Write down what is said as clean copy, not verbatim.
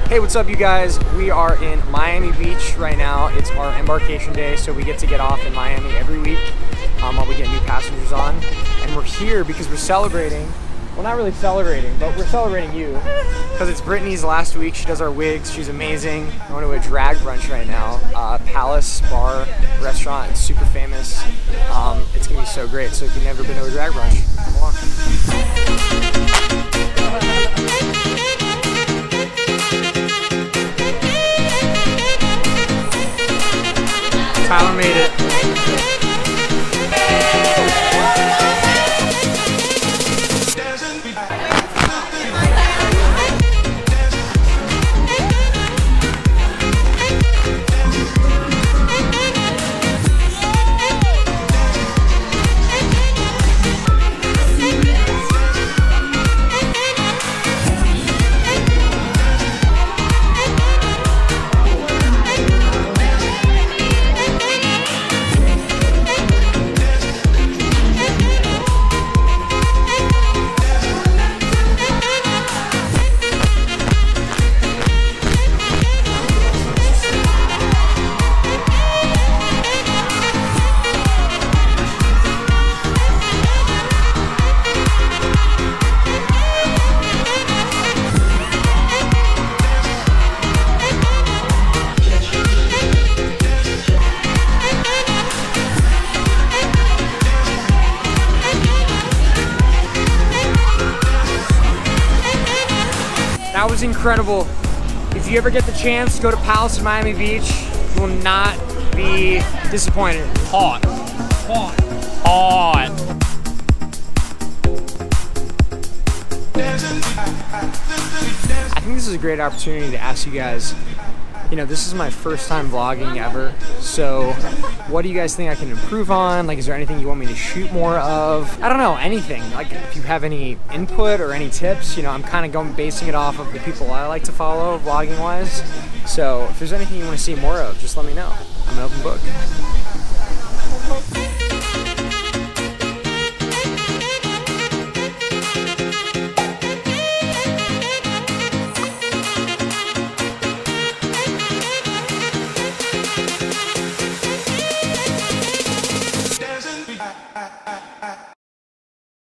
Hey, what's up you guys? We are in Miami Beach right now. It's our embarkation day, so we get to get off in Miami every week while we get new passengers on. And we're here because we're celebrating, well not really celebrating, but we're celebrating you. Because it's Brittany's last week, she does our wigs, she's amazing. We're going to a drag brunch right now. Palace Bar Restaurant, it's super famous. It's going to be so great, so if you've never been to a drag brunch, come along. Tyler made it. That was incredible. If you ever get the chance to go to Palace in Miami Beach, you will not be disappointed. Hot. Hot. Hot. I think this is a great opportunity to ask you guys, you know, this is my first time vlogging ever, so what do you guys think I can improve on? Like, is there anything you want me to shoot more of? I don't know, anything. Like, if you have any input or any tips, you know, I'm kind of basing it off of the people I like to follow, vlogging-wise. So, if there's anything you want to see more of, just let me know. I'm an open book.